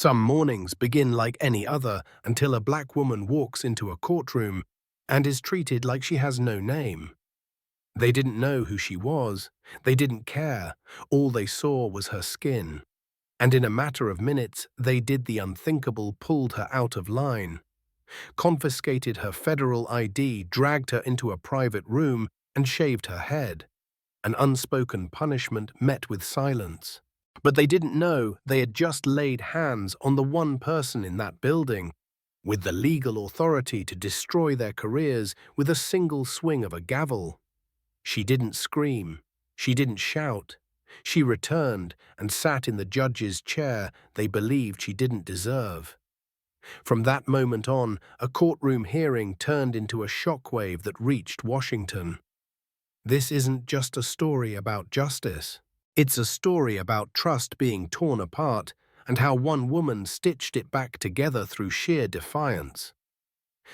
Some mornings begin like any other until a black woman walks into a courtroom and is treated like she has no name. They didn't know who she was. They didn't care. All they saw was her skin. And in a matter of minutes, they did the unthinkable, pulled her out of line, confiscated her federal ID, dragged her into a private room, and shaved her head. An unspoken punishment met with silence. But they didn't know they had just laid hands on the one person in that building, with the legal authority to destroy their careers with a single swing of a gavel. She didn't scream. She didn't shout. She returned and sat in the judge's chair they believed she didn't deserve. From that moment on, a courtroom hearing turned into a shockwave that reached Washington. This isn't just a story about justice. It's a story about trust being torn apart and how one woman stitched it back together through sheer defiance.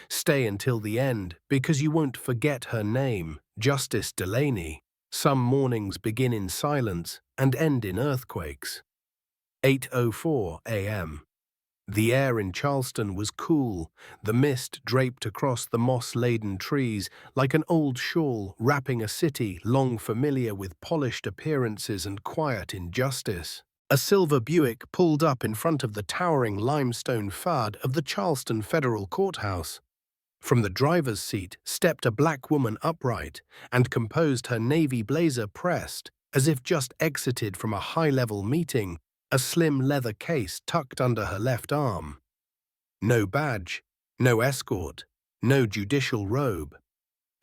Stay until the end because you won't forget her name, Justice Delaney. Some mornings begin in silence and end in earthquakes. 8:04 a.m. The air in Charleston was cool, the mist draped across the moss-laden trees like an old shawl wrapping a city long familiar with polished appearances and quiet injustice. A silver Buick pulled up in front of the towering limestone facade of the Charleston Federal Courthouse. From the driver's seat stepped a black woman upright and composed, her navy blazer pressed, as if just exited from a high-level meeting, a slim leather case tucked under her left arm. No badge, no escort, no judicial robe.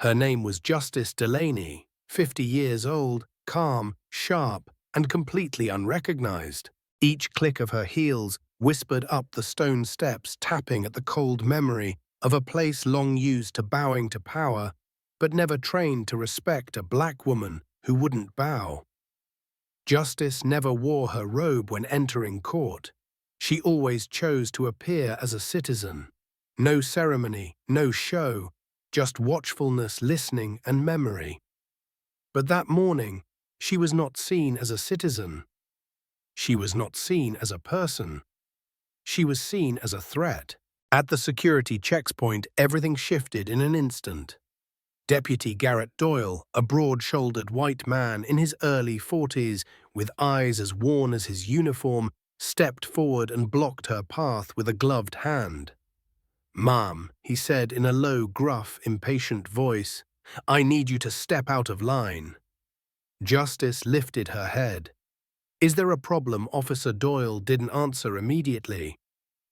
Her name was Justice Delaney, 50 years old, calm, sharp, and completely unrecognized. Each click of her heels whispered up the stone steps, tapping at the cold memory of a place long used to bowing to power, but never trained to respect a black woman who wouldn't bow. Justice never wore her robe when entering court. She always chose to appear as a citizen. No ceremony, no show, just watchfulness, listening, and memory. But that morning, she was not seen as a citizen. She was not seen as a person. She was seen as a threat. At the security checkpoint, everything shifted in an instant. Deputy Garrett Doyle, a broad-shouldered white man in his early 40s, with eyes as worn as his uniform, stepped forward and blocked her path with a gloved hand. "Ma'am," he said in a low, gruff, impatient voice, "I need you to step out of line." Justice lifted her head. "Is there a problem?" Officer Doyle didn't answer immediately.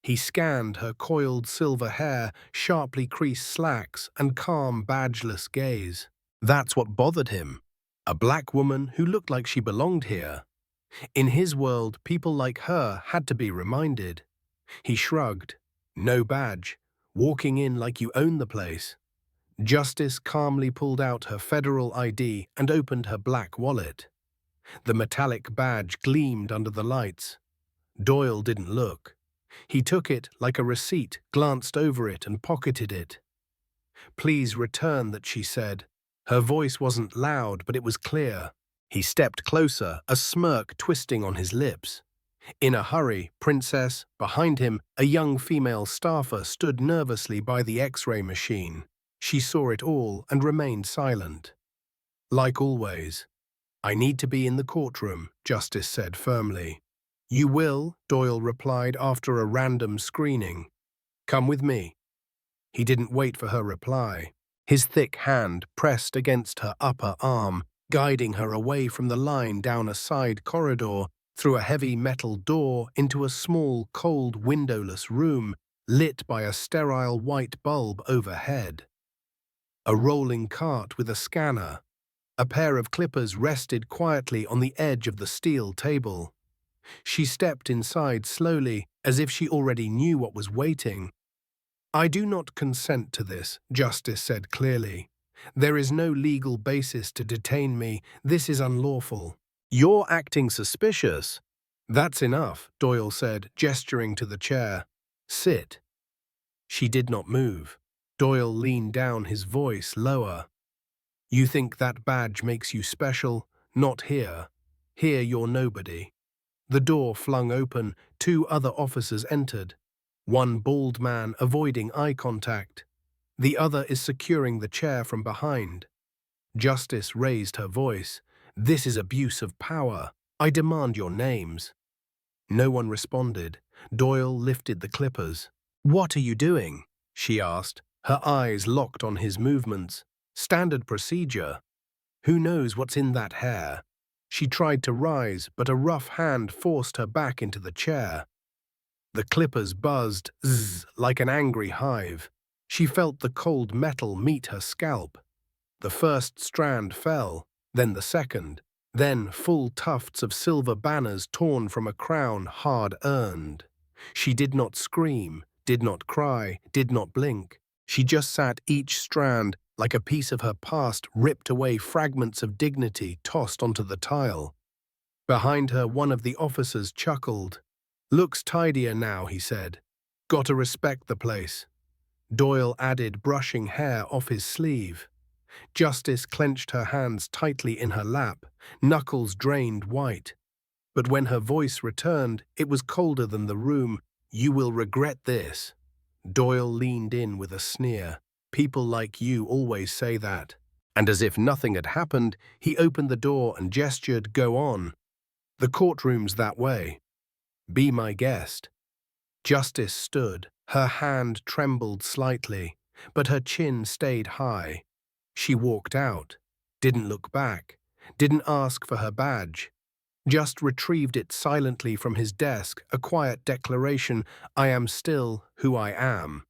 He scanned her coiled silver hair, sharply creased slacks, and calm, badgeless gaze. That's what bothered him. A black woman who looked like she belonged here. In his world, people like her had to be reminded. He shrugged. No badge. Walking in like you own the place. Justice calmly pulled out her federal ID and opened her black wallet. The metallic badge gleamed under the lights. Doyle didn't look. He took it like a receipt, glanced over it, and pocketed it. "Please return that," she said. Her voice wasn't loud, but it was clear. He stepped closer, a smirk twisting on his lips. In a hurry, Princess, behind him, a young female staffer stood nervously by the X-ray machine. She saw it all and remained silent. Like always. "I need to be in the courtroom," Justice said firmly. "You will," Doyle replied after a random screening. "Come with me." He didn't wait for her reply. His thick hand pressed against her upper arm, guiding her away from the line down a side corridor, through a heavy metal door into a small, cold, windowless room lit by a sterile white bulb overhead. A rolling cart with a scanner. A pair of clippers rested quietly on the edge of the steel table. She stepped inside slowly, as if she already knew what was waiting. "I do not consent to this," Justice said clearly. "There is no legal basis to detain me. This is unlawful." "You're acting suspicious." "That's enough," Doyle said, gesturing to the chair. "Sit." She did not move. Doyle leaned down, his voice lower. "You think that badge makes you special? Not here. Here you're nobody." The door flung open, two other officers entered. One bald man avoiding eye contact. The other is securing the chair from behind. Justice raised her voice. "This is abuse of power. I demand your names." No one responded. Doyle lifted the clippers. "What are you doing?" she asked, her eyes locked on his movements. "Standard procedure. Who knows what's in that hair?" She tried to rise, but a rough hand forced her back into the chair. The clippers buzzed, zzz, like an angry hive. She felt the cold metal meet her scalp. The first strand fell, then the second, then full tufts of silver banners torn from a crown hard-earned. She did not scream, did not cry, did not blink. She just sat, each strand like a piece of her past ripped away, fragments of dignity tossed onto the tile. Behind her, one of the officers chuckled. "Looks tidier now," he said. "Gotta respect the place." Doyle added, brushing hair off his sleeve. Justice clenched her hands tightly in her lap, knuckles drained white. But when her voice returned, it was colder than the room. "You will regret this." Doyle leaned in with a sneer. "People like you always say that." And as if nothing had happened, he opened the door and gestured, "Go on. The courtroom's that way. Be my guest." Justice stood. Her hand trembled slightly, but her chin stayed high. She walked out, didn't look back, didn't ask for her badge, just retrieved it silently from his desk, a quiet declaration, "I am still who I am."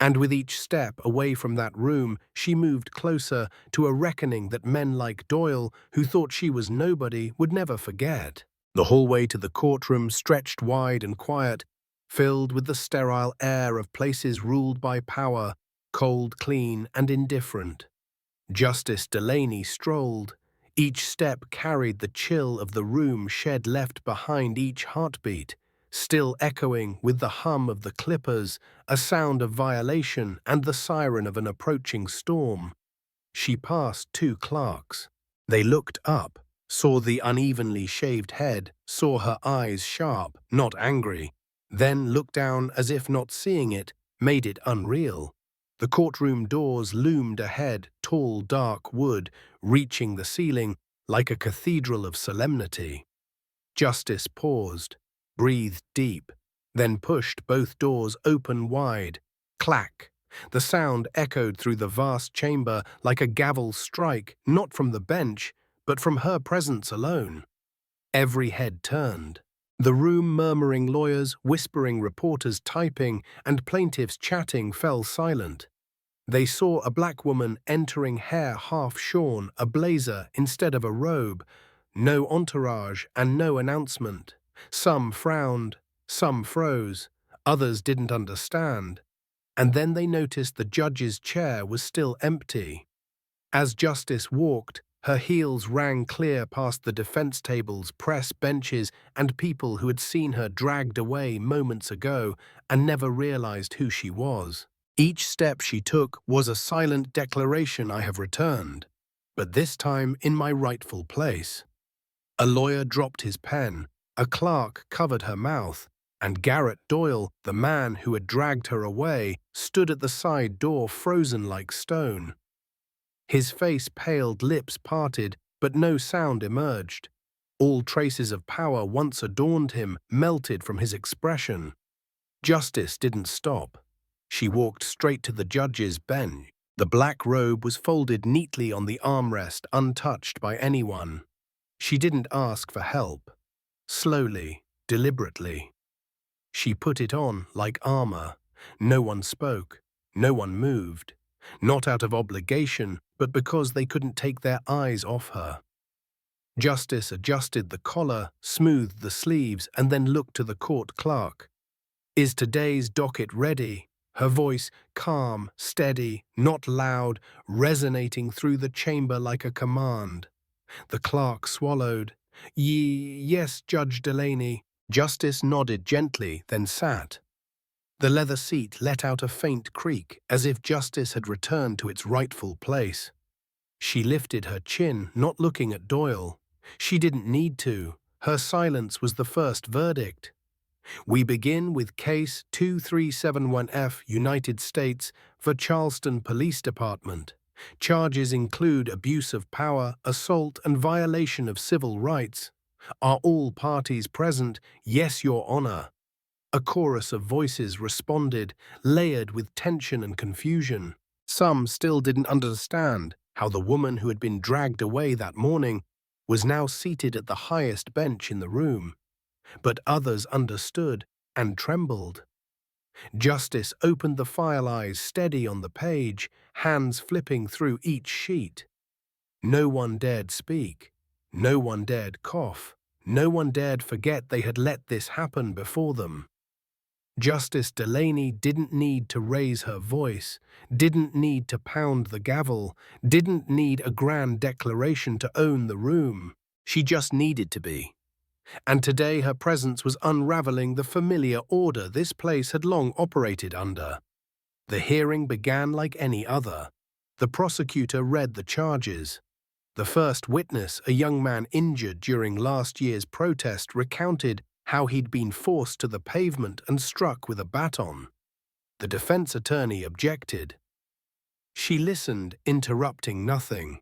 And with each step away from that room, she moved closer to a reckoning that men like Doyle, who thought she was nobody, would never forget. The hallway to the courtroom stretched wide and quiet, filled with the sterile air of places ruled by power, cold, clean, and indifferent. Justice Delaney strolled. Each step carried the chill of the room shed left behind each heartbeat, still echoing with the hum of the clippers, a sound of violation and the siren of an approaching storm. She passed two clerks. They looked up, saw the unevenly shaved head, saw her eyes sharp, not angry, then looked down as if not seeing it made it unreal. The courtroom doors loomed ahead, tall, dark wood, reaching the ceiling like a cathedral of solemnity. Justice paused, breathed deep, then pushed both doors open wide. Clack! The sound echoed through the vast chamber like a gavel strike, not from the bench, but from her presence alone. Every head turned. The room murmuring lawyers, whispering reporters typing, and plaintiffs chatting fell silent. They saw a black woman entering, hair half shorn, a blazer instead of a robe. No entourage and no announcement. Some frowned, some froze, others didn't understand. And then they noticed the judge's chair was still empty. As Justice walked, her heels rang clear past the defense tables, press benches, and people who had seen her dragged away moments ago and never realized who she was. Each step she took was a silent declaration, "I have returned, but this time in my rightful place." A lawyer dropped his pen, a clerk covered her mouth, and Garrett Doyle, the man who had dragged her away, stood at the side door frozen like stone. His face paled, lips parted, but no sound emerged. All traces of power once adorned him melted from his expression. Justice didn't stop. She walked straight to the judge's bench. The black robe was folded neatly on the armrest, untouched by anyone. She didn't ask for help. Slowly, deliberately. She put it on like armor. No one spoke. No one moved. Not out of obligation, but because they couldn't take their eyes off her. Justice adjusted the collar, smoothed the sleeves, and then looked to the court clerk. "Is today's docket ready?" Her voice calm, steady, not loud, resonating through the chamber like a command. The clerk swallowed. Yes, Judge Delaney." Justice nodded gently, then sat. The leather seat let out a faint creak, as if Justice had returned to its rightful place. She lifted her chin, not looking at Doyle. She didn't need to. Her silence was the first verdict. We begin with Case 2371F, United States, for Charleston Police Department. Charges include abuse of power, assault, and violation of civil rights. Are all parties present? Yes, Your Honor. A chorus of voices responded, layered with tension and confusion. Some still didn't understand how the woman who had been dragged away that morning was now seated at the highest bench in the room. But others understood and trembled. Justice opened the file, eyes steady on the page, hands flipping through each sheet. No one dared speak. No one dared cough. No one dared forget they had let this happen before them. Justice Delaney didn't need to raise her voice, didn't need to pound the gavel, didn't need a grand declaration to own the room. She just needed to be. And today her presence was unraveling the familiar order this place had long operated under. The hearing began like any other. The prosecutor read the charges. The first witness, a young man injured during last year's protest, recounted how he'd been forced to the pavement and struck with a baton. The defense attorney objected. She listened, interrupting nothing.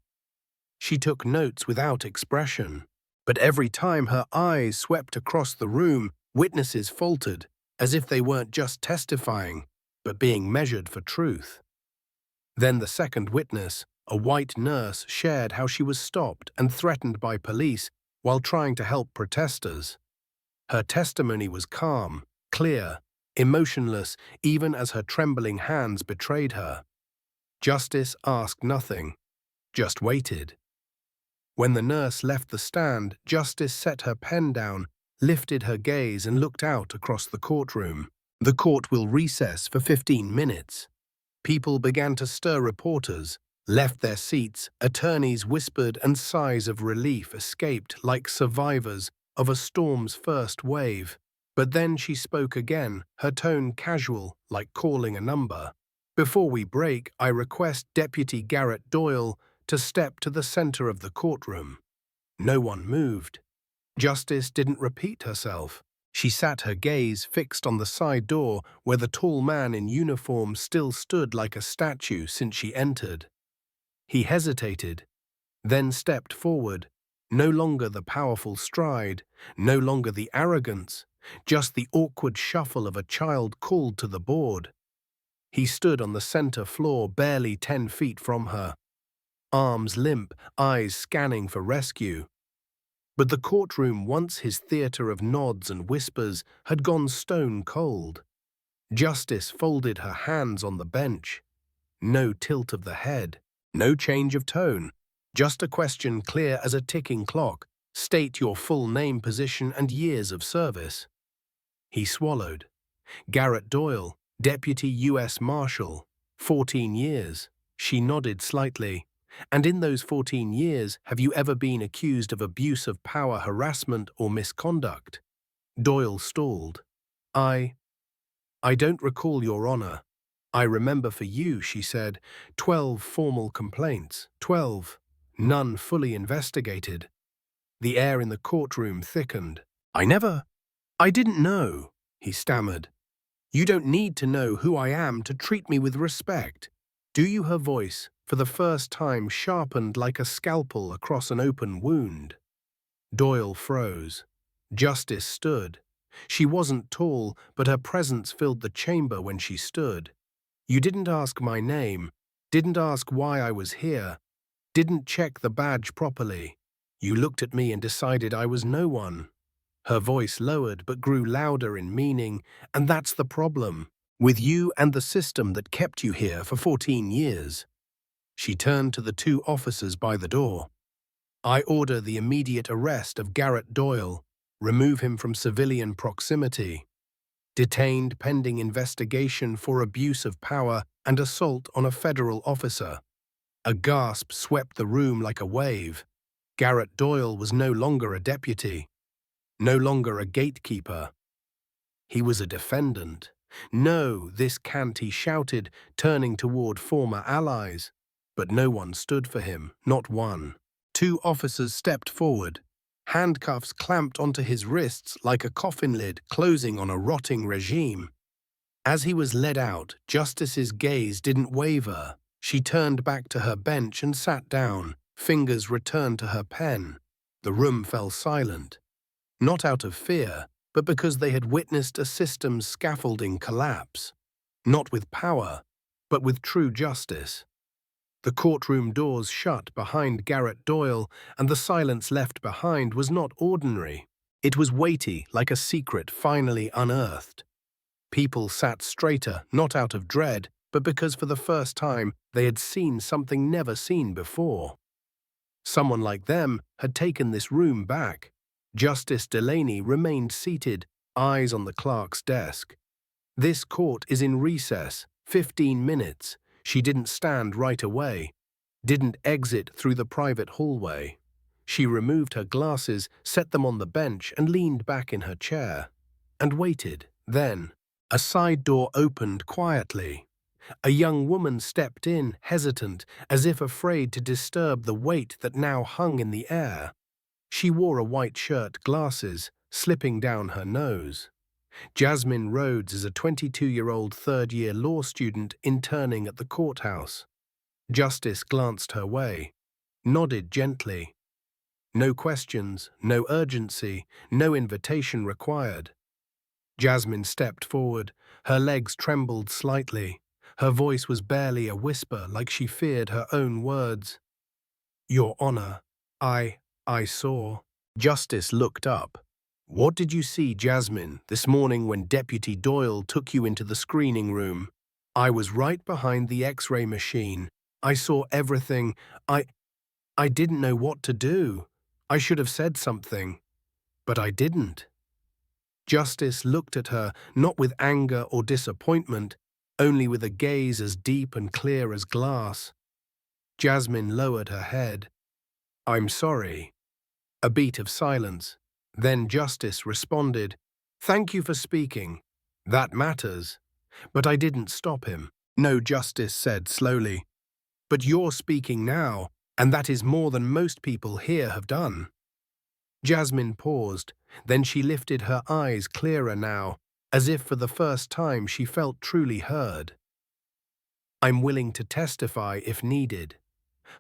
She took notes without expression. But every time her eyes swept across the room, witnesses faltered, as if they weren't just testifying, but being measured for truth. Then the second witness, a white nurse, shared how she was stopped and threatened by police while trying to help protesters. Her testimony was calm, clear, emotionless, even as her trembling hands betrayed her. Justice asked nothing, just waited. When the nurse left the stand, Justice set her pen down, lifted her gaze, and looked out across the courtroom. The court will recess for 15 minutes. People began to stir. Reporters left their seats. Attorneys whispered, and sighs of relief escaped like survivors of a storm's first wave. But then she spoke again, her tone casual, like calling a number. Before we break, I request Deputy Garrett Doyle to step to the center of the courtroom. No one moved. Justice didn't repeat herself. She sat, her gaze fixed on the side door where the tall man in uniform still stood like a statue since she entered. He hesitated, then stepped forward. No longer the powerful stride, no longer the arrogance, just the awkward shuffle of a child called to the board. He stood on the center floor, barely 10 feet from her. Arms limp, eyes scanning for rescue. But the courtroom, once his theater of nods and whispers, had gone stone cold. Justice folded her hands on the bench. No tilt of the head, no change of tone, just a question clear as a ticking clock. State your full name, position, and years of service. He swallowed. Garrett Doyle, Deputy U.S. Marshal, 14 years. She nodded slightly. And in those 14 years, have you ever been accused of abuse of power, harassment, or misconduct? Doyle stalled. I don't recall, Your Honor. I remember for you, she said, 12 formal complaints, 12, none fully investigated. The air in the courtroom thickened. I didn't know, he stammered. You don't need to know who I am to treat me with respect. Do you? Her voice, for the first time, sharpened like a scalpel across an open wound. Doyle froze. Justice stood. She wasn't tall, but her presence filled the chamber when she stood. You didn't ask my name, didn't ask why I was here, didn't check the badge properly. You looked at me and decided I was no one. Her voice lowered but grew louder in meaning, and that's the problem, with you and the system that kept you here for 14 years. She turned to the 2 officers by the door. I order the immediate arrest of Garrett Doyle, remove him from civilian proximity. Detained pending investigation for abuse of power and assault on a federal officer. A gasp swept the room like a wave. Garrett Doyle was no longer a deputy, no longer a gatekeeper. He was a defendant. No, this can't, he shouted, turning toward former allies. But no one stood for him, not one. 2 officers stepped forward. handcuffs clamped onto his wrists like a coffin lid closing on a rotting regime. As he was led out, Justice's gaze didn't waver. She turned back to her bench and sat down, fingers returned to her pen. The room fell silent, not out of fear, but because they had witnessed a system's scaffolding collapse. Not with power, but with true justice. The courtroom doors shut behind Garrett Doyle, and the silence left behind was not ordinary. It was weighty, like a secret finally unearthed. People sat straighter, not out of dread, but because for the first time they had seen something never seen before. Someone like them had taken this room back. Justice Delaney remained seated, eyes on the clerk's desk. This court is in recess, 15 minutes. She didn't stand right away, didn't exit through the private hallway. She removed her glasses, set them on the bench, and leaned back in her chair. And waited. Then, a side door opened quietly. A young woman stepped in, hesitant, as if afraid to disturb the weight that now hung in the air. She wore a white shirt, glasses, slipping down her nose. Jasmine Rhodes is a 22-year-old third-year law student interning at the courthouse. Justice glanced her way, nodded gently. No questions, no urgency, no invitation required. Jasmine stepped forward. Her legs trembled slightly. Her voice was barely a whisper, like she feared her own words. "Your Honor, I saw." Justice looked up. "What did you see, Jasmine, this morning when Deputy Doyle took you into the screening room?" "I was right behind the X-ray machine. I saw everything. I didn't know what to do. I should have said something, but I didn't." Justice looked at her, not with anger or disappointment, only with a gaze as deep and clear as glass. Jasmine lowered her head. "I'm sorry." A beat of silence. Then Justice responded, "Thank you for speaking. That matters." "But I didn't stop him." "No," Justice said slowly. "But you're speaking now, and that is more than most people here have done." Jasmine paused, then she lifted her eyes clearer now, as if for the first time she felt truly heard. "I'm willing to testify if needed."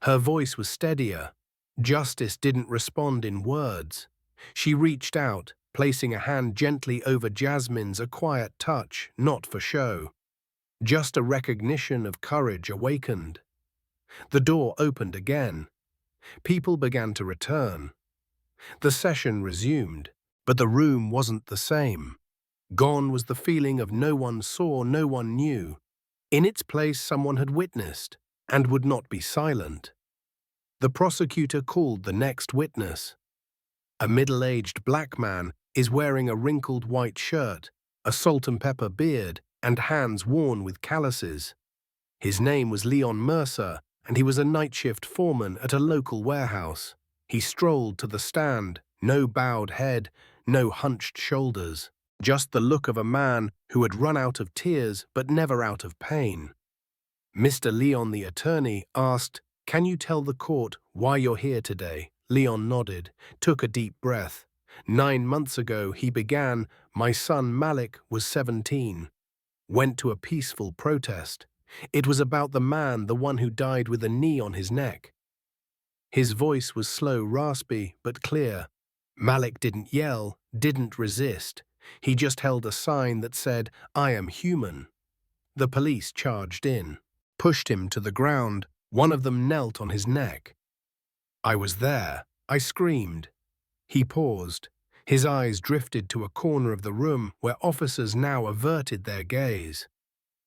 Her voice was steadier. Justice didn't respond in words. She reached out, placing a hand gently over Jasmine's, a quiet touch, not for show. Just a recognition of courage awakened. The door opened again. People began to return. The session resumed, but the room wasn't the same. Gone was the feeling of no one saw, no one knew. In its place, someone had witnessed, and would not be silent. The prosecutor called the next witness. A middle-aged black man is wearing a wrinkled white shirt, a salt-and-pepper beard, and hands worn with calluses. His name was Leon Mercer, and he was a night shift foreman at a local warehouse. He strolled to the stand, no bowed head, no hunched shoulders, just the look of a man who had run out of tears but never out of pain. Mr. Leon, the attorney, asked, "Can you tell the court why you're here today?" Leon nodded, took a deep breath. 9 months ago, he began, "My son Malik was 17. Went to a peaceful protest. It was about the man, the one who died with a knee on his neck." His voice was slow, raspy, but clear. Malik didn't yell, didn't resist. He just held a sign that said, "I am human." The police charged in, pushed him to the ground. One of them knelt on his neck. "I was there." I screamed. He paused. His eyes drifted to a corner of the room where officers now averted their gaze.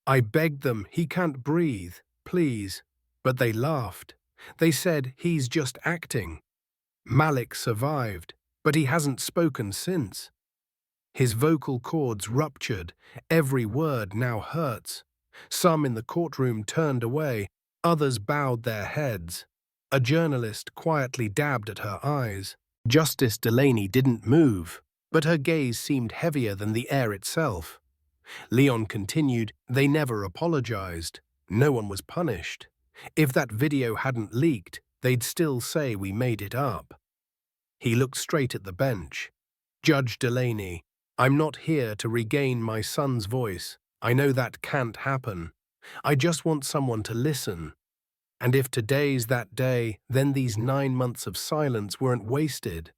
"I begged them, 'He can't breathe, please.' But they laughed. They said, 'He's just acting.' Malik survived, but he hasn't spoken since." His vocal cords ruptured. Every word now hurts. Some in the courtroom turned away. Others bowed their heads. A journalist quietly dabbed at her eyes. Justice Delaney didn't move, but her gaze seemed heavier than the air itself. Leon continued, "They never apologized. No one was punished. If that video hadn't leaked, they'd still say we made it up." He looked straight at the bench. "Judge Delaney, I'm not here to regain my son's voice. I know that can't happen. I just want someone to listen. And if today's that day, then these 9 months of silence weren't wasted."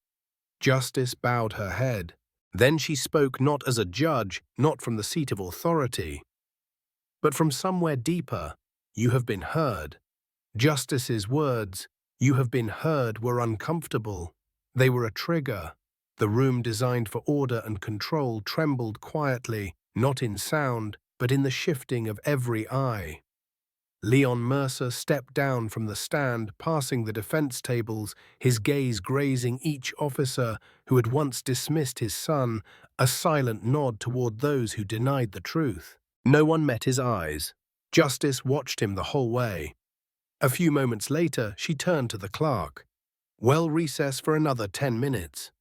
Justice bowed her head. Then she spoke not as a judge, not from the seat of authority, but from somewhere deeper. "You have been heard." Justice's words, "You have been heard," were uncomfortable. They were a trigger. The room designed for order and control trembled quietly, not in sound, but in the shifting of every eye. Leon Mercer stepped down from the stand, passing the defense tables, his gaze grazing each officer who had once dismissed his son, a silent nod toward those who denied the truth. No one met his eyes. Justice watched him the whole way. A few moments later, she turned to the clerk. "Well, recess for another 10 minutes.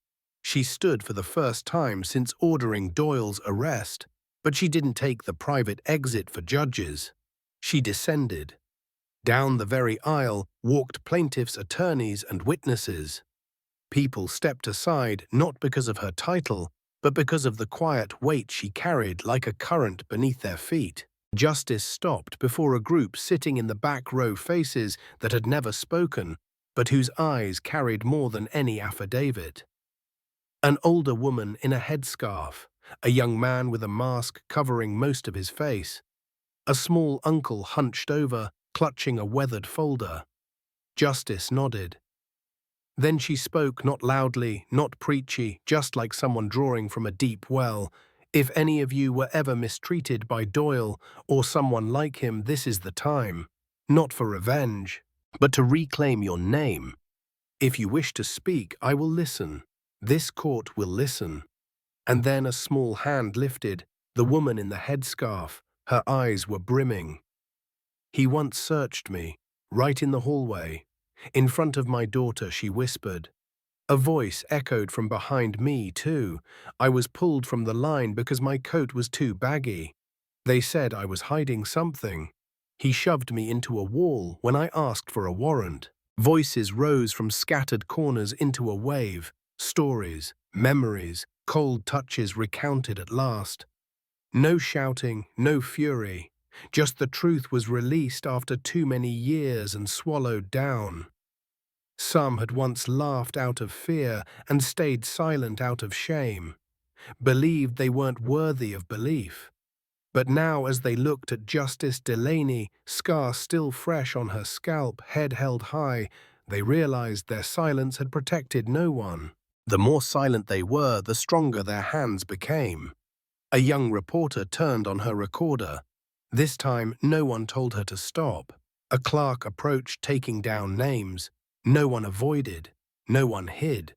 She stood for the first time since ordering Doyle's arrest, but she didn't take the private exit for judges. She descended. Down the very aisle walked plaintiffs' attorneys and witnesses. People stepped aside not because of her title, but because of the quiet weight she carried like a current beneath their feet. Justice stopped before a group sitting in the back row, faces that had never spoken, but whose eyes carried more than any affidavit. An older woman in a headscarf, a young man with a mask covering most of his face, a small uncle hunched over, clutching a weathered folder. Justice nodded. Then she spoke, not loudly, not preachy, just like someone drawing from a deep well. "If any of you were ever mistreated by Doyle or someone like him, this is the time. Not for revenge, but to reclaim your name. If you wish to speak, I will listen. This court will listen." And then a small hand lifted, the woman in the headscarf. Her eyes were brimming. "He once searched me, right in the hallway. In front of my daughter," she whispered. A voice echoed from behind me, too. I was pulled from the line because my coat was too baggy. They said I was hiding something. He shoved me into a wall when I asked for a warrant. Voices rose from scattered corners into a wave. Stories, memories, cold touches recounted at last. No shouting, no fury. Just the truth was released after too many years and swallowed down. Some had once laughed out of fear and stayed silent out of shame, believed they weren't worthy of belief. But now, as they looked at Justice Delaney, scar still fresh on her scalp, head held high, they realized their silence had protected no one. The more silent they were, the stronger their hands became. A young reporter turned on her recorder. This time, no one told her to stop. A clerk approached, taking down names. No one avoided. No one hid.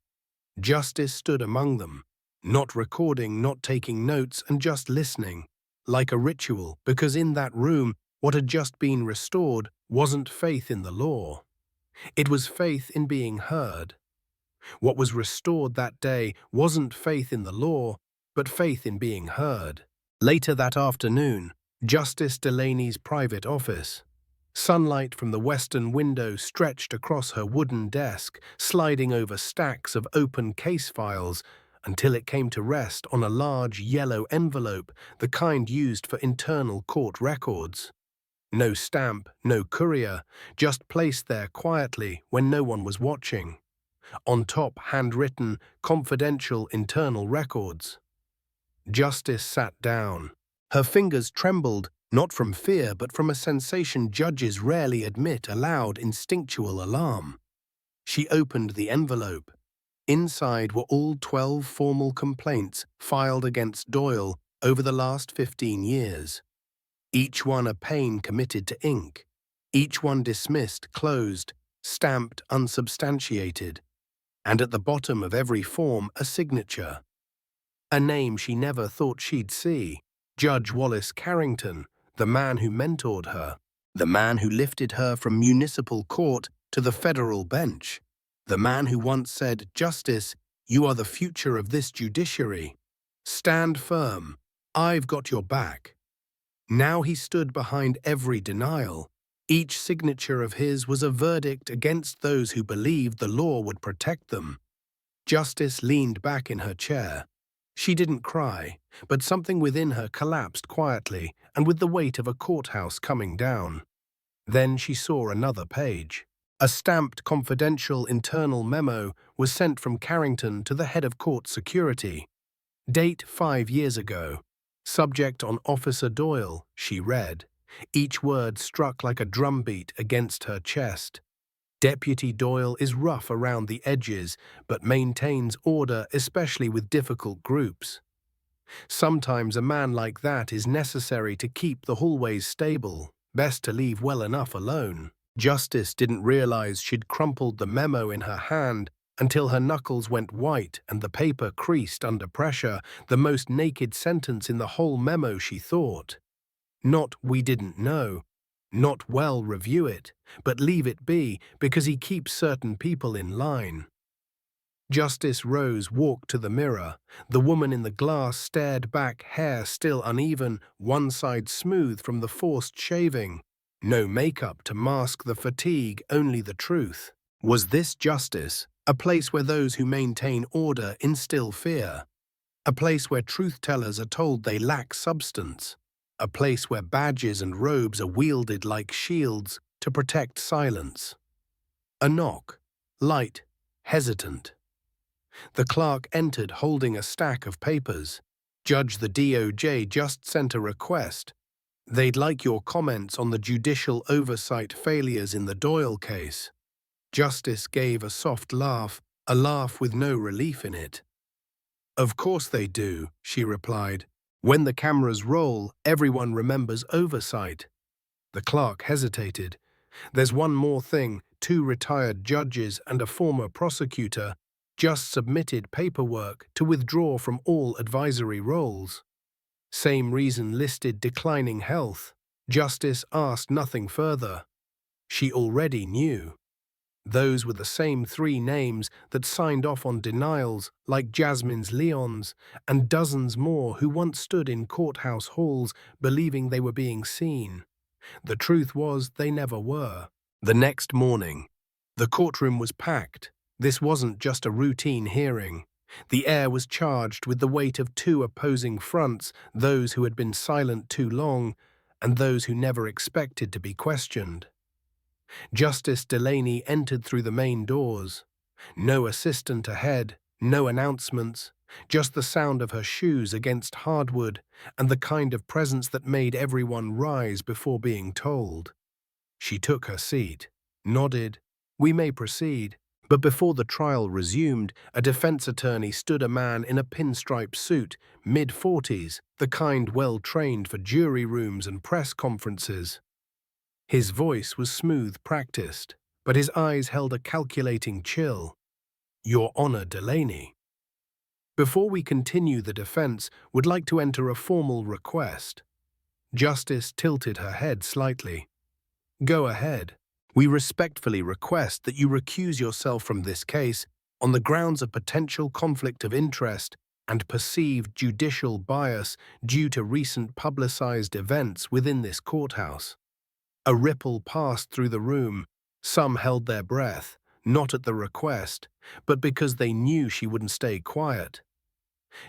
Justice stood among them, not recording, not taking notes, and just listening, like a ritual, because in that room, what had just been restored wasn't faith in the law. It was faith in being heard. What was restored that day wasn't faith in the law, but faith in being heard. Later that afternoon, Justice Delaney's private office. Sunlight from the western window stretched across her wooden desk, sliding over stacks of open case files until it came to rest on a large yellow envelope, the kind used for internal court records. No stamp, no courier, just placed there quietly when no one was watching. On top, handwritten, confidential internal records. Justice sat down. Her fingers trembled, not from fear, but from a sensation judges rarely admit, a loud, instinctual alarm. She opened the envelope. Inside were all 12 formal complaints filed against Doyle over the last 15 years. Each one a pain committed to ink. Each one dismissed, closed, stamped, unsubstantiated. And at the bottom of every form, a signature. A name she never thought she'd see. Judge Wallace Carrington, the man who mentored her. The man who lifted her from municipal court to the federal bench. The man who once said, "Justice, you are the future of this judiciary. Stand firm. I've got your back." Now he stood behind every denial. Each signature of his was a verdict against those who believed the law would protect them. Justice leaned back in her chair. She didn't cry, but something within her collapsed quietly and with the weight of a courthouse coming down. Then she saw another page. A stamped confidential internal memo was sent from Carrington to the head of court security. Date 5 years ago. Subject on Officer Doyle, she read. Each word struck like a drumbeat against her chest. Deputy Doyle is rough around the edges, but maintains order, especially with difficult groups. Sometimes a man like that is necessary to keep the hallways stable. Best to leave well enough alone. Justice didn't realize she'd crumpled the memo in her hand until her knuckles went white and the paper creased under pressure, the most naked sentence in the whole memo, she thought. Not "we didn't know," not "well, review it," but "leave it be, because he keeps certain people in line." Justice Rose walked to the mirror. The woman in the glass stared back, hair still uneven, one side smooth from the forced shaving. No makeup to mask the fatigue, only the truth. Was this justice? A place where those who maintain order instill fear? A place where truth-tellers are told they lack substance? A place where badges and robes are wielded like shields to protect silence? A knock. Light. Hesitant. The clerk entered holding a stack of papers. "Judge, the DOJ just sent a request. They'd like your comments on the judicial oversight failures in the Doyle case." Justice gave a soft laugh, a laugh with no relief in it. "Of course they do," she replied. "When the cameras roll, everyone remembers oversight." The clerk hesitated. "There's one more thing. 2 retired judges and a former prosecutor just submitted paperwork to withdraw from all advisory roles. Same reason listed: declining health." Justice asked nothing further. She already knew. Those were the same 3 names that signed off on denials, like Jasmine's Leon's, and dozens more who once stood in courthouse halls believing they were being seen. The truth was they never were. The next morning, the courtroom was packed. This wasn't just a routine hearing. The air was charged with the weight of 2 opposing fronts, those who had been silent too long, and those who never expected to be questioned. Justice Delaney entered through the main doors. No assistant ahead, no announcements, just the sound of her shoes against hardwood and the kind of presence that made everyone rise before being told. She took her seat, nodded. "We may proceed." But before the trial resumed, a defense attorney stood, a man in a pinstripe suit, mid-40s, the kind well-trained for jury rooms and press conferences. His voice was smooth, practiced, but his eyes held a calculating chill. "Your Honor, Delaney. Before we continue, the defense would like to enter a formal request." Justice tilted her head slightly. "Go ahead. We respectfully request that you recuse yourself from this case on the grounds of potential conflict of interest and perceived judicial bias due to recent publicized events within this courthouse." A ripple passed through the room. Some held their breath, not at the request, but because they knew she wouldn't stay quiet.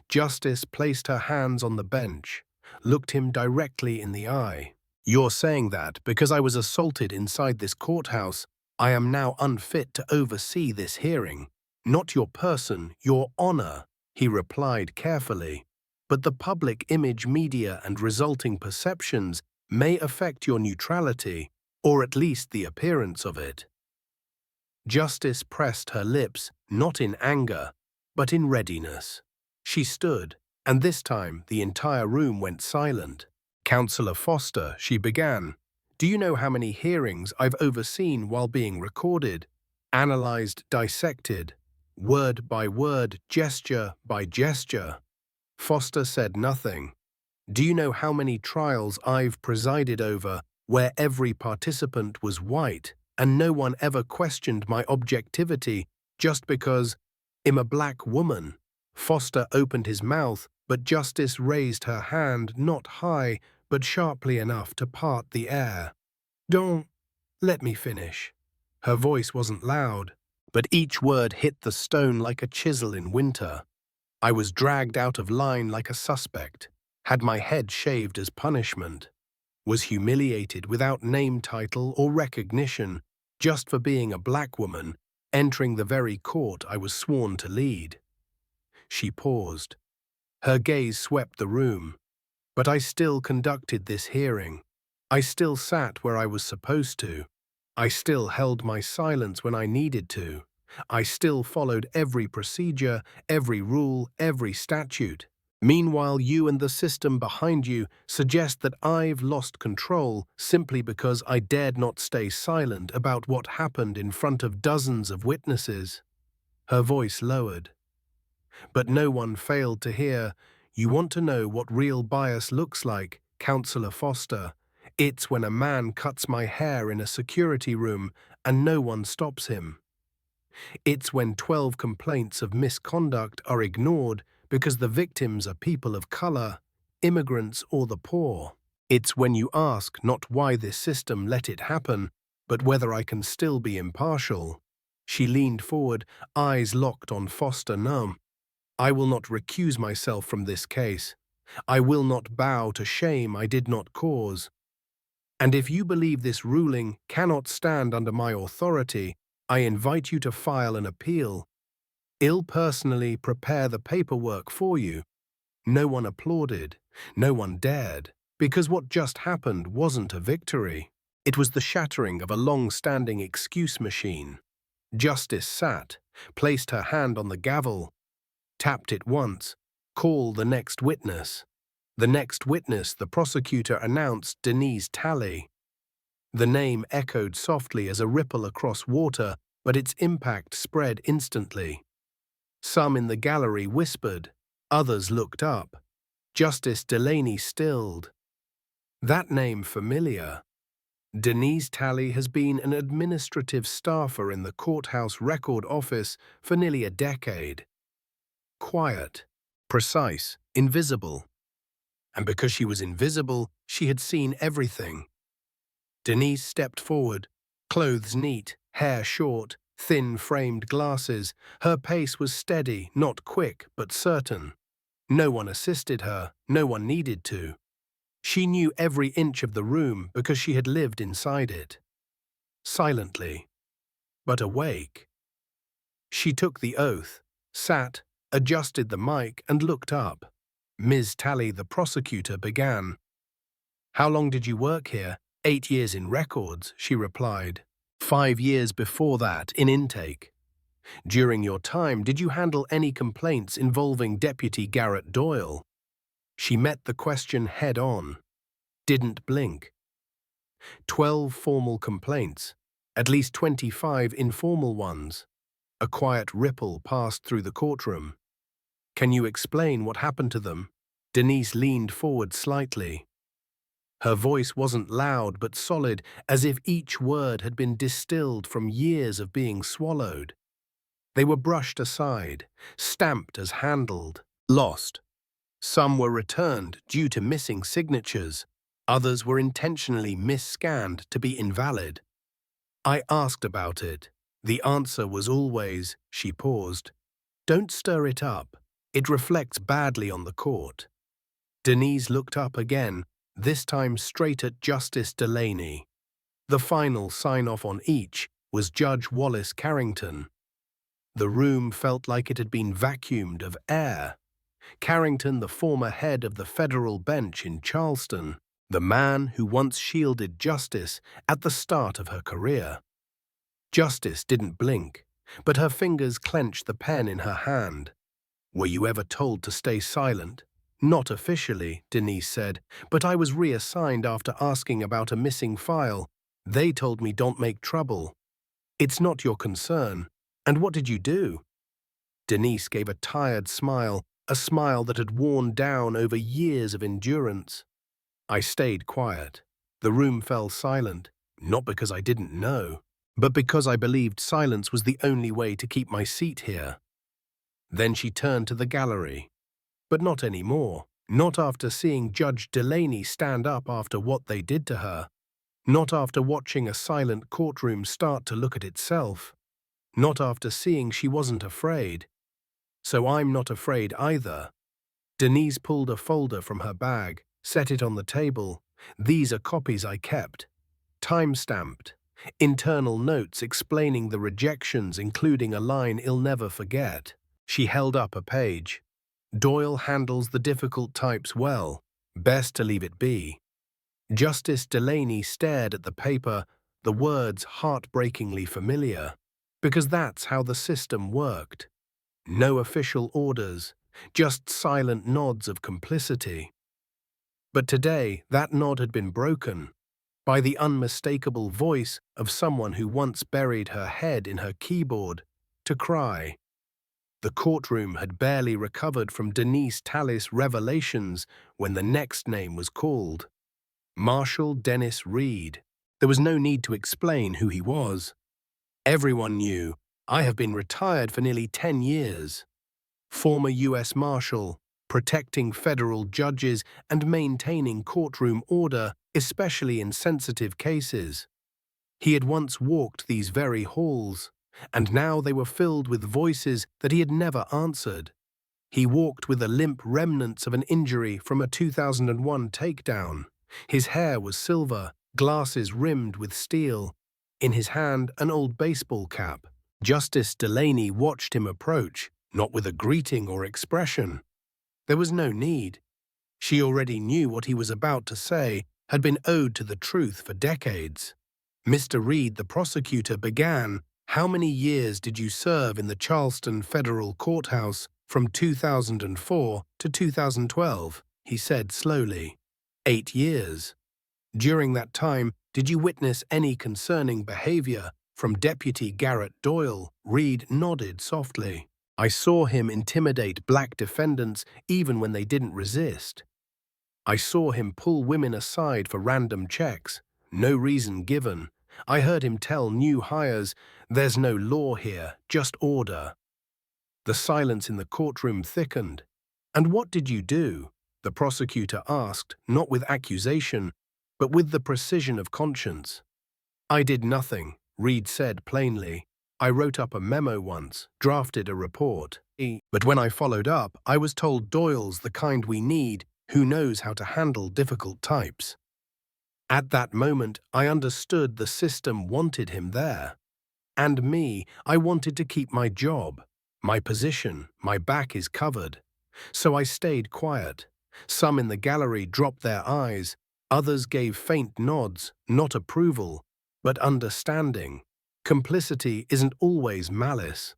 Justice placed her hands on the bench, looked him directly in the eye. "You're saying that because I was assaulted inside this courthouse, I am now unfit to oversee this hearing. Not your person, your honor," he replied carefully. "But the public image, media, and resulting perceptions may affect your neutrality, or at least the appearance of it." Justice pressed her lips, not in anger, but in readiness. She stood, and this time the entire room went silent. "Counselor Foster," she began, "do you know how many hearings I've overseen while being recorded, analyzed, dissected, word by word, gesture by gesture?" Foster said nothing. "Do you know how many trials I've presided over where every participant was white and no one ever questioned my objectivity just because I'm a black woman?" Foster opened his mouth, but Justice raised her hand, not high, but sharply enough to part the air. "Don't let me finish." Her voice wasn't loud, but each word hit the stone like a chisel in winter. I was dragged out of line like a suspect, had my head shaved as punishment, was humiliated without name, title, or recognition, just for being a black woman, entering the very court I was sworn to lead. She paused. Her gaze swept the room. But I still conducted this hearing. I still sat where I was supposed to. I still held my silence when I needed to. I still followed every procedure, every rule, every statute. Meanwhile, you and the system behind you suggest that I've lost control simply because I dared not stay silent about what happened in front of dozens of witnesses. Her voice lowered. But no one failed to hear, "You want to know what real bias looks like, Councillor Foster? It's when a man cuts my hair in a security room and no one stops him. It's when 12 complaints of misconduct are ignored because the victims are people of color, immigrants, or the poor. It's when you ask not why this system let it happen, but whether I can still be impartial." She leaned forward, eyes locked on Foster. "No. I will not recuse myself from this case. I will not bow to shame I did not cause. And if you believe this ruling cannot stand under my authority, I invite you to file an appeal. I'll personally prepare the paperwork for you." No one applauded. No one dared, because what just happened wasn't a victory. It was the shattering of a long-standing excuse machine. Justice sat, placed her hand on the gavel, tapped it once. "Call the next witness." The next witness, the prosecutor announced, Denise Talley. The name echoed softly as a ripple across water, but its impact spread instantly. Some in the gallery whispered, others looked up. Justice Delaney stilled. That name familiar. Denise Talley has been an administrative staffer in the courthouse record office for nearly a decade. Quiet, precise, invisible. And because she was invisible, she had seen everything. Denise stepped forward, clothes neat, hair short, thin framed glasses. Her pace was steady, not quick, but certain. No one assisted her, no one needed to. She knew every inch of the room because she had lived inside it. Silently, but awake. She took the oath, sat, adjusted the mic, and looked up. Ms. Talley, the prosecutor, began. "How long did you work here?" 8 years in records, she replied. 5 years before that in intake. "During your time, did you handle any complaints involving Deputy Garrett Doyle?" She met the question head-on. Didn't blink. 12 formal complaints, at least 25 informal ones. A quiet ripple passed through the courtroom. "Can you explain what happened to them?" Denise leaned forward slightly. Her voice wasn't loud but solid, as if each word had been distilled from years of being swallowed. They were brushed aside, stamped as handled, lost. Some were returned due to missing signatures. Others were intentionally mis-scanned to be invalid. I asked about it. The answer was always, she paused, "Don't stir it up. It reflects badly on the court." Denise looked up again, this time straight at Justice Delaney. The final sign-off on each was Judge Wallace Carrington. The room felt like it had been vacuumed of air. Carrington, the former head of the federal bench in Charleston, the man who once shielded justice at the start of her career. Justice didn't blink, but her fingers clenched the pen in her hand. "Were you ever told to stay silent?" "Not officially," Denise said, "but I was reassigned after asking about a missing file. They told me don't make trouble. It's not your concern. And what did you do?" Denise gave a tired smile, a smile that had worn down over years of endurance. I stayed quiet. The room fell silent, not because I didn't know, but because I believed silence was the only way to keep my seat here. Then she turned to the gallery. But not anymore. Not after seeing Judge Delaney stand up after what they did to her. Not after watching a silent courtroom start to look at itself. Not after seeing she wasn't afraid. So I'm not afraid either. Denise pulled a folder from her bag, set it on the table. These are copies I kept. Time-stamped. Internal notes explaining the rejections, including a line he'll never forget. She held up a page. Doyle handles the difficult types well. Best to leave it be. Justice Delaney stared at the paper, the words heartbreakingly familiar. Because that's how the system worked. No official orders, just silent nods of complicity. But today, that nod had been broken by the unmistakable voice of someone who once buried her head in her keyboard to cry. The courtroom had barely recovered from Denise Tallis' revelations when the next name was called. Marshal Dennis Reed. There was no need to explain who he was. Everyone knew. I have been retired for nearly 10 years. Former U.S. Marshal, protecting federal judges and maintaining courtroom order, especially in sensitive cases. He had once walked these very halls, and now they were filled with voices that he had never answered. He walked with the limp remnants of an injury from a 2001 takedown. His hair was silver, glasses rimmed with steel. In his hand, an old baseball cap. Justice Delaney watched him approach, not with a greeting or expression. There was no need. She already knew what he was about to say had been owed to the truth for decades. Mr. Reed, the prosecutor, began, "How many years did you serve in the Charleston Federal Courthouse from 2004 to 2012? He said slowly. 8 years. During that time, did you witness any concerning behavior from Deputy Garrett Doyle? Reed nodded softly. I saw him intimidate black defendants even when they didn't resist. I saw him pull women aside for random checks, no reason given. I heard him tell new hires, there's no law here, just order. The silence in the courtroom thickened. And what did you do? The prosecutor asked, not with accusation, but with the precision of conscience. I did nothing, Reed said plainly. I wrote up a memo once, drafted a report. But when I followed up, I was told Doyle's the kind we need, who knows how to handle difficult types. At that moment, I understood the system wanted him there. And me, I wanted to keep my job, my position, my back is covered. So I stayed quiet. Some in the gallery dropped their eyes, others gave faint nods, not approval, but understanding. Complicity isn't always malice.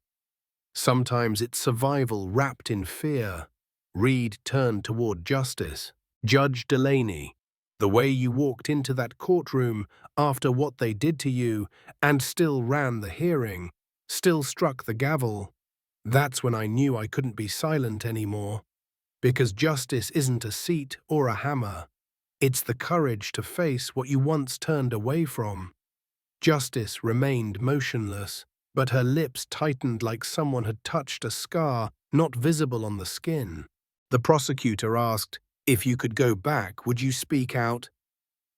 Sometimes it's survival wrapped in fear. Reed turned toward Justice. Judge Delaney, the way you walked into that courtroom after what they did to you and still ran the hearing, still struck the gavel, that's when I knew I couldn't be silent anymore. Because justice isn't a seat or a hammer. It's the courage to face what you once turned away from. Justice remained motionless, but her lips tightened like someone had touched a scar not visible on the skin. The prosecutor asked, if you could go back, would you speak out?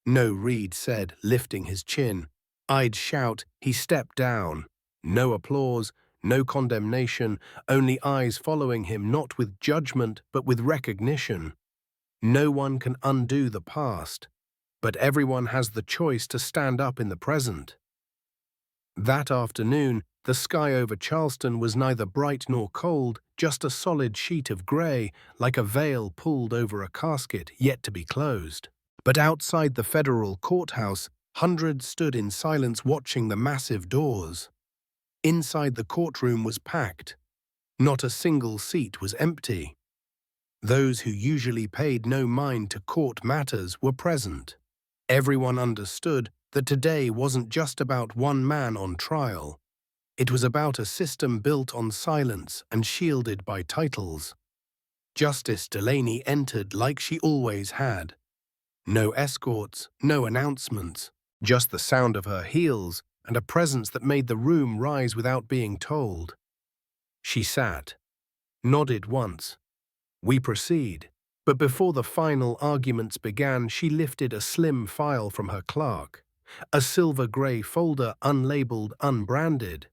No, Reed said, lifting his chin. I'd shout. He stepped down. No applause, no condemnation, only eyes following him not with judgment but with recognition. No one can undo the past, but everyone has the choice to stand up in the present. That afternoon, the sky over Charleston was neither bright nor cold, just a solid sheet of grey, like a veil pulled over a casket yet to be closed. But outside the federal courthouse, hundreds stood in silence watching the massive doors. Inside the courtroom was packed. Not a single seat was empty. Those who usually paid no mind to court matters were present. Everyone understood that today wasn't just about one man on trial. It was about a system built on silence and shielded by titles. Justice Delaney entered like she always had. No escorts, no announcements, just the sound of her heels and a presence that made the room rise without being told. She sat, nodded once. We proceed. But before the final arguments began, she lifted a slim file from her clerk, a silver-grey folder unlabeled, unbranded.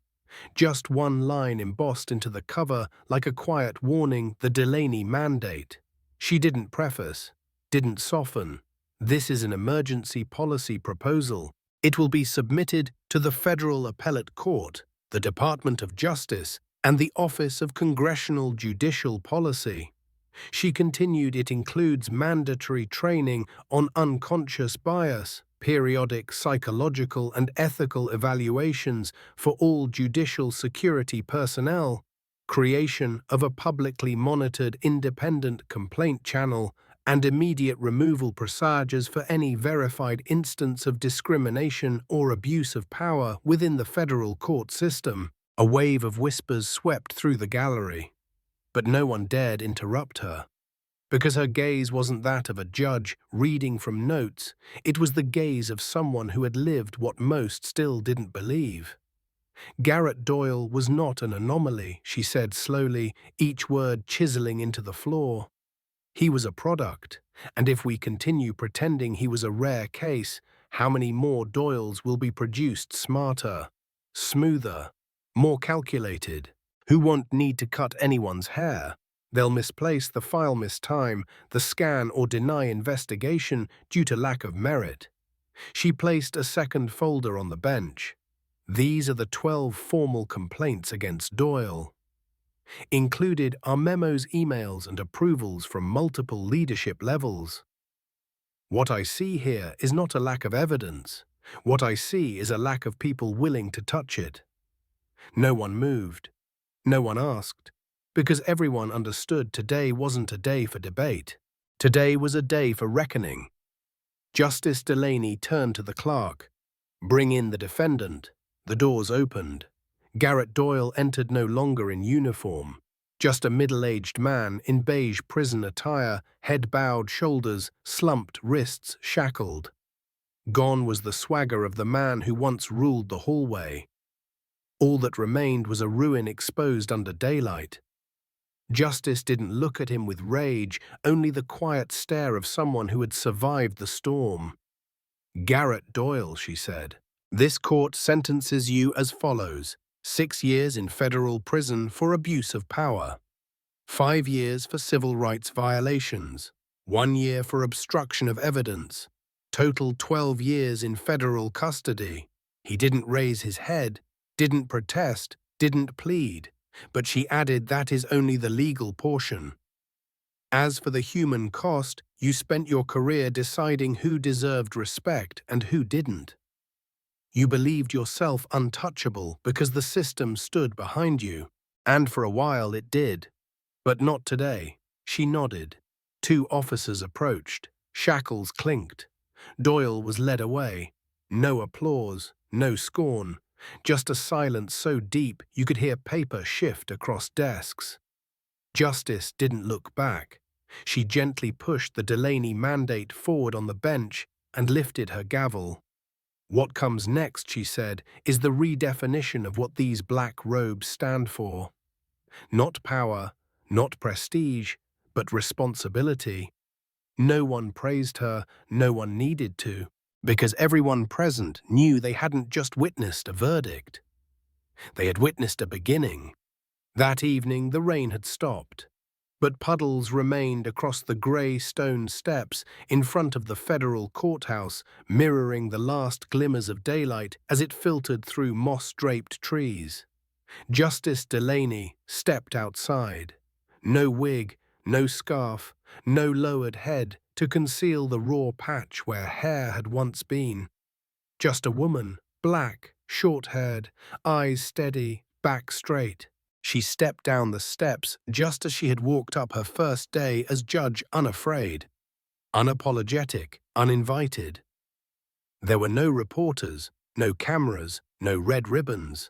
Just one line embossed into the cover like a quiet warning, the Delaney Mandate. She didn't preface, didn't soften. This is an emergency policy proposal. It will be submitted to the Federal Appellate Court, the Department of Justice, and the Office of Congressional Judicial Policy. She continued, it includes mandatory training on unconscious bias, periodic psychological and ethical evaluations for all judicial security personnel, creation of a publicly monitored independent complaint channel, and immediate removal procedures for any verified instance of discrimination or abuse of power within the federal court system. A wave of whispers swept through the gallery, but no one dared interrupt her. Because her gaze wasn't that of a judge reading from notes, it was the gaze of someone who had lived what most still didn't believe. Garrett Doyle was not an anomaly, she said slowly, each word chiseling into the floor. He was a product, and if we continue pretending he was a rare case, how many more Doyles will be produced smarter, smoother, more calculated, who won't need to cut anyone's hair? They'll misplace the file, miss time, the scan, or deny investigation due to lack of merit. She placed a second folder on the bench. These are the 12 formal complaints against Doyle. Included are memos, emails, and approvals from multiple leadership levels. What I see here is not a lack of evidence. What I see is a lack of people willing to touch it. No one moved. No one asked. Because everyone understood today wasn't a day for debate. Today was a day for reckoning. Justice Delaney turned to the clerk. Bring in the defendant. The doors opened. Garrett Doyle entered no longer in uniform. Just a middle-aged man in beige prison attire, head bowed, shoulders slumped, wrists shackled. Gone was the swagger of the man who once ruled the hallway. All that remained was a ruin exposed under daylight. Justice didn't look at him with rage, only the quiet stare of someone who had survived the storm. Garrett Doyle, she said, this court sentences you as follows: 6 years in federal prison for abuse of power, 5 years for civil rights violations, 1 year for obstruction of evidence, total 12 years in federal custody. He didn't raise his head, didn't protest, didn't plead. But she added, that is only the legal portion. As for the human cost, you spent your career deciding who deserved respect and who didn't. You believed yourself untouchable because the system stood behind you, and for a while it did. But not today. She nodded. 2 officers approached. Shackles clinked. Doyle was led away. No applause, no scorn. Just a silence so deep you could hear paper shift across desks. Justice didn't look back. She gently pushed the Delaney Mandate forward on the bench and lifted her gavel. What comes next, she said, is the redefinition of what these black robes stand for. Not power, not prestige, but responsibility. No one praised her, no one needed to. Because everyone present knew they hadn't just witnessed a verdict. They had witnessed a beginning. That evening the rain had stopped, but puddles remained across the grey stone steps in front of the federal courthouse, mirroring the last glimmers of daylight as it filtered through moss-draped trees. Justice Delaney stepped outside. No wig, no scarf, no lowered head to conceal the raw patch where hair had once been. Just a woman, black, short-haired, eyes steady, back straight. She stepped down the steps just as she had walked up her first day as judge, unafraid, unapologetic, uninvited. There were no reporters, no cameras, no red ribbons.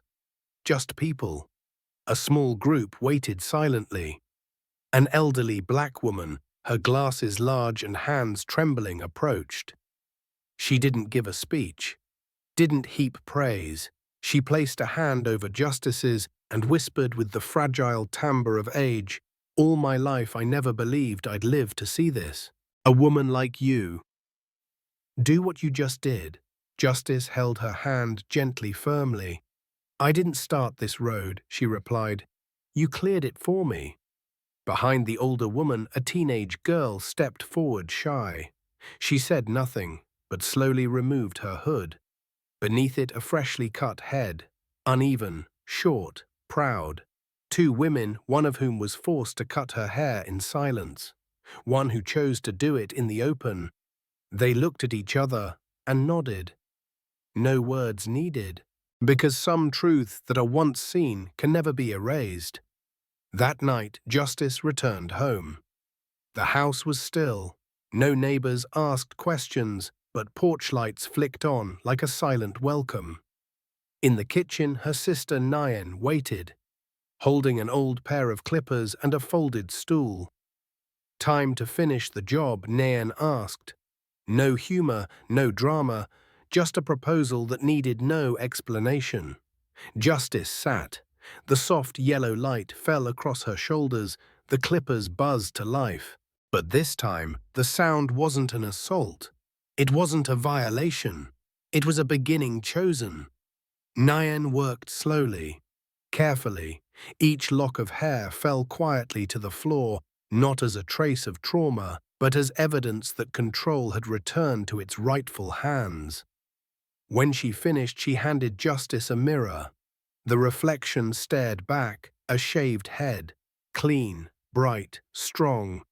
Just people. A small group waited silently. An elderly black woman, her glasses large and hands trembling, approached. She didn't give a speech, didn't heap praise. She placed a hand over Justice's and whispered with the fragile timbre of age, "All my life I never believed I'd live to see this. A woman like you. Do what you just did." Justice held her hand gently, firmly. "I didn't start this road," she replied. "You cleared it for me." Behind the older woman, a teenage girl stepped forward shy. She said nothing, but slowly removed her hood. Beneath it, a freshly cut head, uneven, short, proud. Two women, one of whom was forced to cut her hair in silence, one who chose to do it in the open. They looked at each other and nodded. No words needed, because some truths that are once seen can never be erased. That night, Justice returned home. The house was still. No neighbors asked questions, but porch lights flicked on like a silent welcome. In the kitchen, her sister Nyan waited, holding an old pair of clippers and a folded stool. "Time to finish the job," Nyan asked. No humor, no drama, just a proposal that needed no explanation. Justice sat. The soft yellow light fell across her shoulders, the clippers buzzed to life. But this time, the sound wasn't an assault. It wasn't a violation. It was a beginning chosen. Nyan worked slowly, carefully. Each lock of hair fell quietly to the floor, not as a trace of trauma, but as evidence that control had returned to its rightful hands. When she finished, she handed Justice a mirror. The reflection stared back, a shaved head, clean, bright, strong.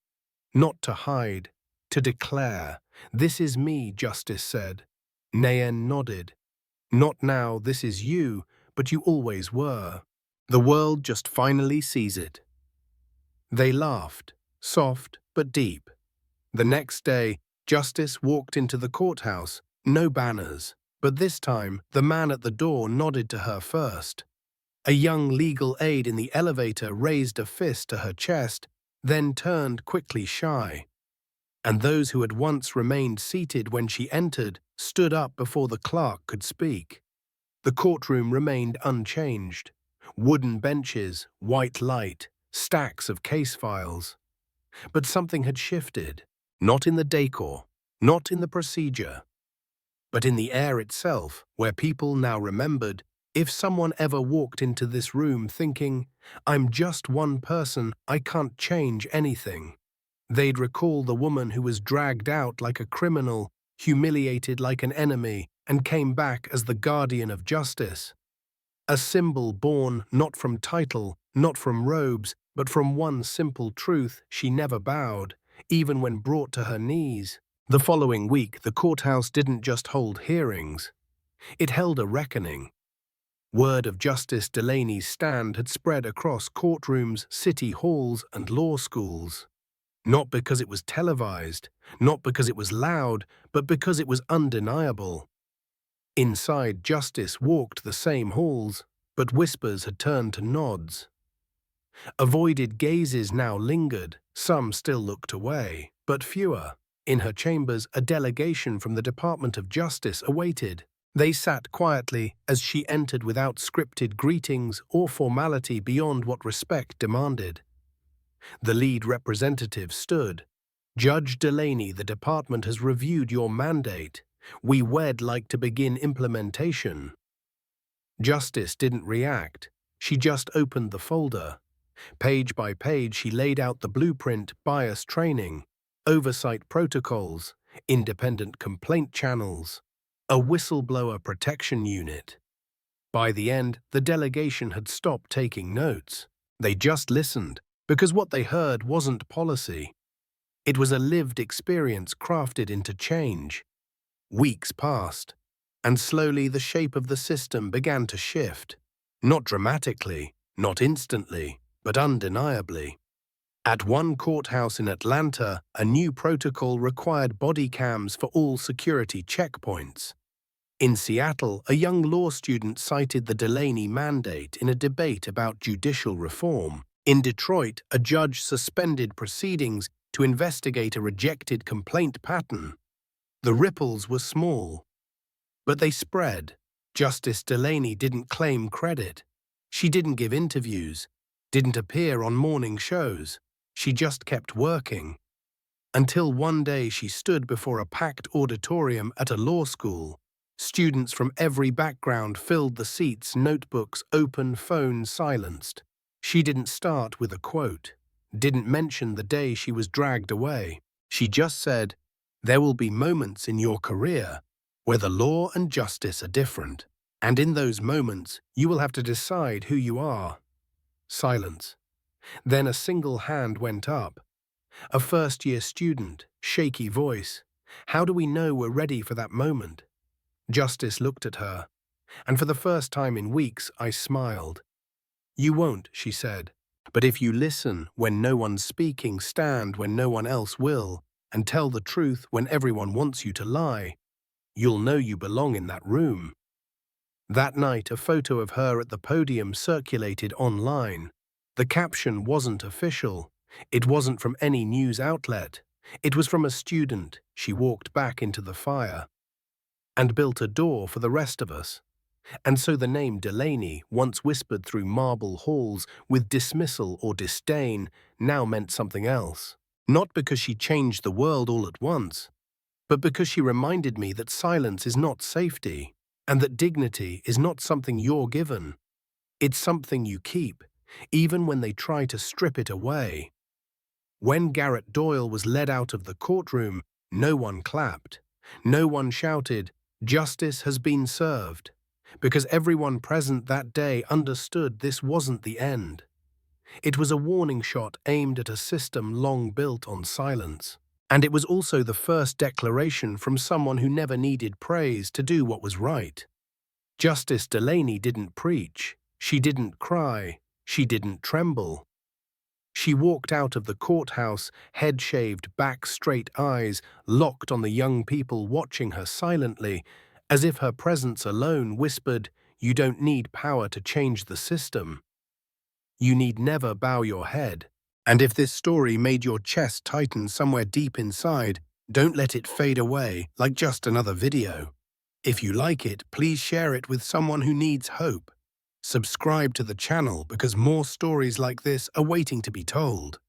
Not to hide, to declare. "This is me," Justice said. Nayan nodded. "Not now, this is you, but you always were. The world just finally sees it." They laughed, soft but deep. The next day, Justice walked into the courthouse, no banners, but this time the man at the door nodded to her first. A young legal aide in the elevator raised a fist to her chest, then turned quickly shy. And those who had once remained seated when she entered stood up before the clerk could speak. The courtroom remained unchanged. Wooden benches, white light, stacks of case files. But something had shifted, not in the decor, not in the procedure, but in the air itself, where people now remembered, if someone ever walked into this room thinking, "I'm just one person, I can't change anything," they'd recall the woman who was dragged out like a criminal, humiliated like an enemy, and came back as the guardian of justice. A symbol born not from title, not from robes, but from one simple truth: she never bowed, even when brought to her knees. The following week, the courthouse didn't just hold hearings. It held a reckoning. Word of Justice Delaney's stand had spread across courtrooms, city halls, and law schools. Not because it was televised, not because it was loud, but because it was undeniable. Inside, Justice walked the same halls, but whispers had turned to nods. Avoided gazes now lingered, some still looked away, but fewer. In her chambers, a delegation from the Department of Justice awaited. They sat quietly as she entered without scripted greetings or formality beyond what respect demanded. The lead representative stood. "Judge Delaney, the department has reviewed your mandate. We would like to begin implementation." Justice didn't react. She just opened the folder. Page by page, she laid out the blueprint: bias training, oversight protocols, independent complaint channels, a whistleblower protection unit. By the end, the delegation had stopped taking notes. They just listened, because what they heard wasn't policy. It was a lived experience crafted into change. Weeks passed, and slowly the shape of the system began to shift. Not dramatically, not instantly, but undeniably. At one courthouse in Atlanta, a new protocol required body cams for all security checkpoints. In Seattle, a young law student cited the Delaney Mandate in a debate about judicial reform. In Detroit, a judge suspended proceedings to investigate a rejected complaint pattern. The ripples were small, but they spread. Justice Delaney didn't claim credit. She didn't give interviews, didn't appear on morning shows. She just kept working. Until one day she stood before a packed auditorium at a law school. Students from every background filled the seats, notebooks open, phones silenced. She didn't start with a quote, didn't mention the day she was dragged away. She just said, "There will be moments in your career where the law and justice are different. And in those moments, you will have to decide who you are." Silence. Then a single hand went up. A first-year student, shaky voice. "How do we know we're ready for that moment?" Justice looked at her, and for the first time in weeks I smiled. "You won't," she said. "But if you listen when no one's speaking, stand when no one else will, and tell the truth when everyone wants you to lie, you'll know you belong in that room." That night, a photo of her at the podium circulated online. The caption wasn't official. It wasn't from any news outlet. It was from a student. She walked back into the fire and built a door for the rest of us. And so the name Delaney, once whispered through marble halls with dismissal or disdain, now meant something else. Not because she changed the world all at once, but because she reminded me that silence is not safety, and that dignity is not something you're given. It's something you keep, even when they try to strip it away. When Garrett Doyle was led out of the courtroom, no one clapped. No one shouted, "Justice has been served," because everyone present that day understood this wasn't the end. It was a warning shot aimed at a system long built on silence. And it was also the first declaration from someone who never needed praise to do what was right. Justice Delaney didn't preach. She didn't cry. She didn't tremble. She walked out of the courthouse, head shaved, back straight, eyes locked on the young people watching her silently, as if her presence alone whispered, "You don't need power to change the system. You need never bow your head." And if this story made your chest tighten somewhere deep inside, don't let it fade away like just another video. If you like it, please share it with someone who needs hope. Subscribe to the channel because more stories like this are waiting to be told.